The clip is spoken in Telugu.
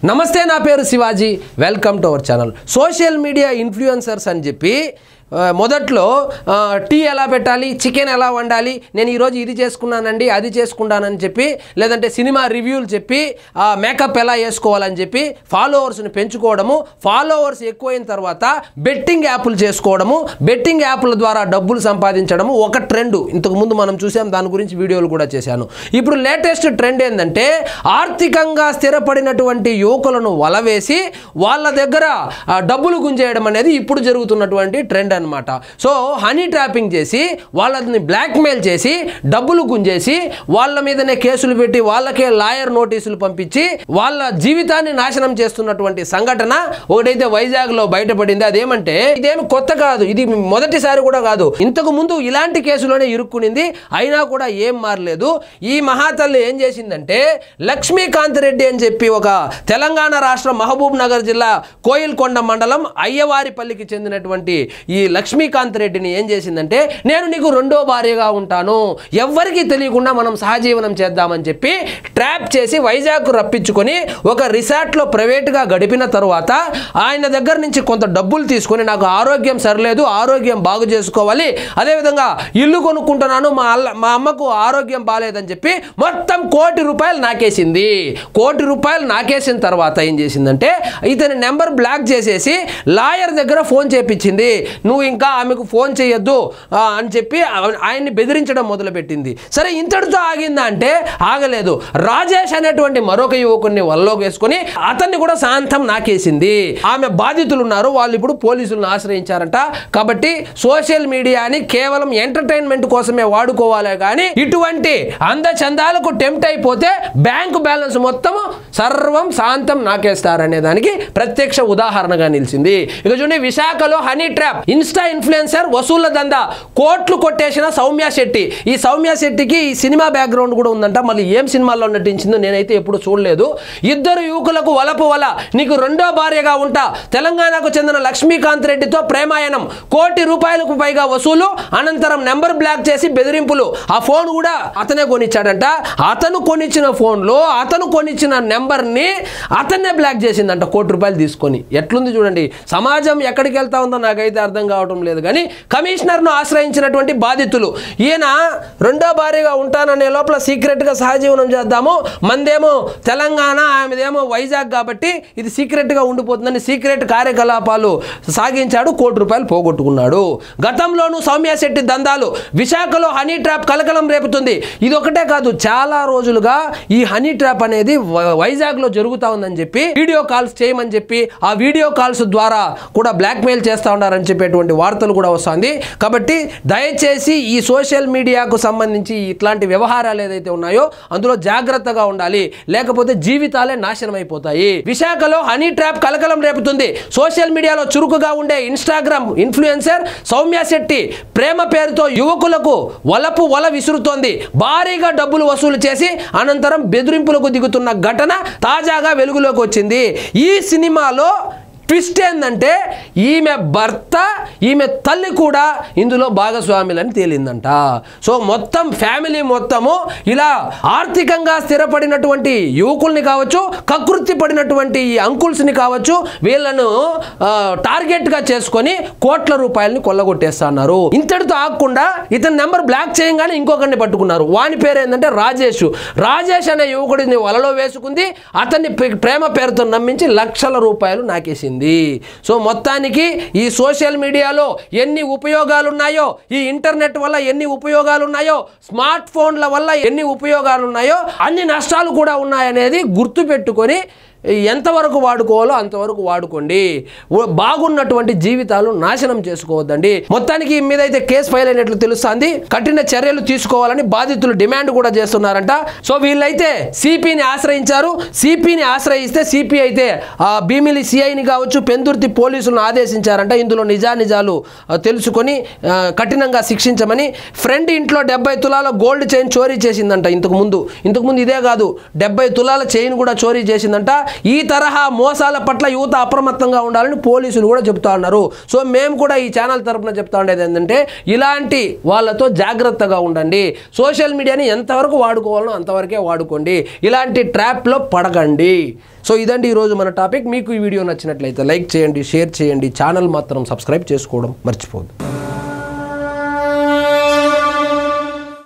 నమస్తే నా పేరు Shivaji welcome to our channel social media influencers అని చెప్పి మొదట్లో టీ ఎలా పెట్టాలి చికెన్ ఎలా వండాలి నేను ఈరోజు ఇది చేసుకున్నానండి అది చేసుకున్నానని చెప్పి లేదంటే సినిమా రివ్యూలు చెప్పి మేకప్ ఎలా వేసుకోవాలని చెప్పి ఫాలోవర్స్ని పెంచుకోవడము ఫాలోవర్స్ ఎక్కువైన తర్వాత బెట్టింగ్ యాప్లు చేసుకోవడము బెట్టింగ్ యాప్ల ద్వారా డబ్బులు సంపాదించడము ఒక ట్రెండ్ ఇంతకుముందు మనం చూసాం దాని గురించి వీడియోలు కూడా చేశాను ఇప్పుడు లేటెస్ట్ ట్రెండ్ ఏంటంటే ఆర్థికంగా స్థిరపడినటువంటి యువకులను వలవేసి వాళ్ళ దగ్గర డబ్బులు గుంజేయడం అనేది ఇప్పుడు జరుగుతున్నటువంటి ట్రెండ్ అన్నమాట సో హనీ ట్రాపింగ్ చేసి వాళ్ళని బ్లాక్మెయిల్ చేసి డబ్బులు గుంజేసి వాళ్ళ మీదనే కేసులు పెట్టి వాళ్ళకే లాయర్ నోటీసులు పంపించి వాళ్ళ జీవితాన్ని నాశనం చేస్తున్నటువంటి సంఘటన ఒకటైతే వైజాగ్లో బయటపడింది అదేమంటే ఇదేమి కొత్త కాదు ఇది మొదటిసారి కూడా కాదు ఇంతకు ముందు ఇలాంటి కేసులోనే ఇరుక్కునింది అయినా కూడా ఏం మారలేదు ఈ మహాతల్లి ఏం చేసిందంటే లక్ష్మీకాంత్ రెడ్డి అని చెప్పి ఒక తెలంగాణ రాష్ట్రం మహబూబ్ నగర్ జిల్లా కోయిల్కొండ మండలం అయ్యవారిపల్లికి చెందినటువంటి ఈ లక్ష్మీకాంత్ రెడ్డిని ఏం చేసిందంటే నేను నీకు రెండో భార్యగా ఉంటాను ఎవ్వరికీ తెలియకుండా మనం సహజీవనం చేద్దామని చెప్పి ట్రాప్ చేసి వైజాగ్ రప్పించుకొని ఒక రిసార్ట్లో ప్రైవేట్గా గడిపిన తర్వాత ఆయన దగ్గర నుంచి కొంత డబ్బులు తీసుకొని నాకు ఆరోగ్యం సరిలేదు ఆరోగ్యం బాగు చేసుకోవాలి అదేవిధంగా ఇల్లు కొనుక్కుంటున్నాను మా అమ్మకు ఆరోగ్యం బాగాలేదని చెప్పి మొత్తం ₹1 కోటి నాకేసింది ₹1 కోటి నాకేసిన తర్వాత ఏం చేసిందంటే ఇతని నెంబర్ బ్లాక్ చేసేసి లాయర్ దగ్గర ఫోన్ చేపించింది నువ్వు ఇంకా ఆమెకు ఫోన్ చేయొద్దు అని చెప్పి ఆయన్ని బెదిరించడం మొదలుపెట్టింది సరే ఇంతటితో ఆగిందా అంటే ఆగలేదు రాజేష్ అనేటువంటి మరొక యువకుడిని వల్లోకి వేసుకొని అతన్ని కూడా శాంతం నాకేసింది ఆమె బాధితులు ఉన్నారు వాళ్ళు ఇప్పుడు పోలీసులను ఆశ్రయించారంట కాబట్టి సోషల్ మీడియాని కేవలం ఎంటర్టైన్మెంట్ కోసమే వాడుకోవాలే కానీ ఇటువంటి అందచందాలకు టెంప్ట్ అయిపోతే బ్యాంకు బ్యాలెన్స్ మొత్తం సర్వం శాంతం నాకేస్తారనే దానికి ప్రత్యక్ష ఉదాహరణగా నిలిచింది ఇక చూడండి విశాఖలో హనీ ట్రాప్ ఇన్స్టా ఇన్ఫ్లుయెన్సర్ వసూళ్ల దందా కోట్లు కొట్టేసిన సౌమ్య శెట్టి ఈ సౌమ్య శెట్టికి ఈ సినిమా బ్యాక్గ్రౌండ్ కూడా ఉందంట మళ్ళీ ఏం సినిమాల్లో నటించిందో నేనైతే ఎప్పుడు చూడలేదు ఇద్దరు యువకులకు వలపు వల నీకు రెండో భార్యగా ఉంటా తెలంగాణకు చెందిన లక్ష్మీకాంత్ రెడ్డితో ప్రేమాయణం ₹1 కోటి పైగా వసూలు అనంతరం నెంబర్ బ్లాక్ చేసి బెదిరింపులు ఆ ఫోన్ కూడా అతనే కొనిచ్చాడంట అతను కొనిచ్చిన ఫోన్లో అతను కొనిచ్చిన నెంబర్ని అతన్నే బ్లాక్ చేసిందంట ₹1 కోటి తీసుకొని ఎట్లుంది చూడండి సమాజం ఎక్కడికి వెళ్తా ఉందో నాకైతే అర్థం కావటం లేదు కానీ కమిషనర్ను ఆశ్రయించినటువంటి బాధితులు ఈయన రెండో భార్యగా ఉంటాననే లోపల సీక్రెట్గా సహజీవనం చేద్దాము మందేమో తెలంగాణ ఆమెదేమో వైజాగ్ కాబట్టి ఇది సీక్రెట్గా ఉండిపోతుందని సీక్రెట్ కార్యకలాపాలు సాగించాడు ₹1 కోటి పోగొట్టుకున్నాడు గతంలోనూ సౌమ్య శెట్టి దందాలు విశాఖలో హనీ ట్రాప్ కలకలం రేపుతుంది ఇది ఒకటే కాదు చాలా రోజులుగా ఈ హనీ ట్రాప్ అనేది వైజాగ్లో జరుగుతూ ఉందని చెప్పి వీడియో కాల్స్ చేయమని చెప్పి ఆ వీడియో కాల్స్ ద్వారా కూడా బ్లాక్మెయిల్ చేస్తూ ఉన్నారని చెప్పేటువంటి వార్తలు కూడా వస్తుంది కాబట్టి దయచేసి ఈ సోషల్ మీడియాకు సంబంధించి ఇట్లాంటి వ్యవహారాలు ఏదైతే ఉన్నాయో అందులో జాగ్రత్తగా ఉండాలి లేకపోతే జీవితాలే నాశనం అయిపోతాయి విశాఖలో హనీ ట్రాప్ కలకలం రేపుతుంది సోషల్ మీడియాలో చురుకుగా ఉండే ఇన్స్టాగ్రామ్ ఇన్ఫ్లుయెన్సర్ సౌమ్య శెట్టి ప్రేమ పేరుతో యువకులకు వల విసురుతోంది భారీగా డబ్బులు వసూలు చేసి అనంతరం బెదిరింపులకు దిగుతున్న ఘటన తాజాగా వెలుగులోకి వచ్చింది ఈ సినిమాలో ట్విస్ట్ ఏంటంటే ఈమె భర్త ఈమె తల్లి కూడా ఇందులో భాగస్వాములని తేలిందంట సో మొత్తం ఫ్యామిలీ మొత్తము ఇలా ఆర్థికంగా స్థిరపడినటువంటి యువకుల్ని కావచ్చు కకృతి పడినటువంటి ఈ అంకుల్స్ని కావచ్చు వీళ్ళను టార్గెట్గా చేసుకొని ₹1 కోట్లని కొల్లగొట్టేస్తున్నారు ఇంతటితో ఆగకుండా ఇతని నెంబర్ బ్లాక్ చేయంగానే ఇంకొకరిని పట్టుకున్నారు వాని పేరు ఏంటంటే రాజేష్ అనే యువకుడిని వలలో వేసుకుంది అతన్ని ప్రేమ పేరుతో నమ్మించి ₹లక్షల నాకేసింది సో మొత్తానికి ఈ సోషల్ మీడియాలో ఎన్ని ఉపయోగాలు ఉన్నాయో ఈ ఇంటర్నెట్ వల్ల ఎన్ని ఉపయోగాలు ఉన్నాయో స్మార్ట్ ఫోన్ల వల్ల ఎన్ని ఉపయోగాలు ఉన్నాయో అన్ని నష్టాలు కూడా ఉన్నాయనేది గుర్తుపెట్టుకొని ఎంతవరకు వాడుకోవాలో అంతవరకు వాడుకోండి బాగున్నటువంటి జీవితాలు నాశనం చేసుకోవద్దండి మొత్తానికి మీద అయితే కేసు ఫైల్ అయినట్లు తెలుస్తుంది కఠిన చర్యలు తీసుకోవాలని బాధితులు డిమాండ్ కూడా చేస్తున్నారంట సో వీళ్ళైతే సిపిని ఆశ్రయించారు సిపిని ఆశ్రయిస్తే సిపి అయితే భీమిలి సిఐని కావచ్చు పెందుర్తి పోలీసులను ఆదేశించారంట ఇందులో నిజాలు తెలుసుకొని కఠినంగా శిక్షించమని ఫ్రెండ్ ఇంట్లో 70 తులాల గోల్డ్ చైన్ చోరీ చేసిందంట ఇంతకు ముందు ఇదే కాదు 70 తులాల చైన్ కూడా చోరీ చేసిందంట ఈ తరహా మోసాల పట్ల యువత అప్రమత్తంగా ఉండాలని పోలీసులు కూడా చెప్తా ఉన్నారు. సో మేము కూడా ఈ ఛానల్ తరపున చెప్తా ఉండేది ఏంటంటే ఇలాంటి వాళ్ళతో జాగ్రత్తగా ఉండండి. సోషల్ మీడియాని ఎంతవరకు వాడుకోవాలో అంతవరకే వాడుకోండి. ఇలాంటి ట్రాప్లో పడకండి. సో ఇదండి ఈరోజు మన టాపిక్. మీకు ఈ వీడియో నచ్చినట్లయితే లైక్ చేయండి, షేర్ చేయండి, ఛానల్ మాత్రం సబ్స్క్రైబ్ చేసుకోవడం మర్చిపోవద్దు.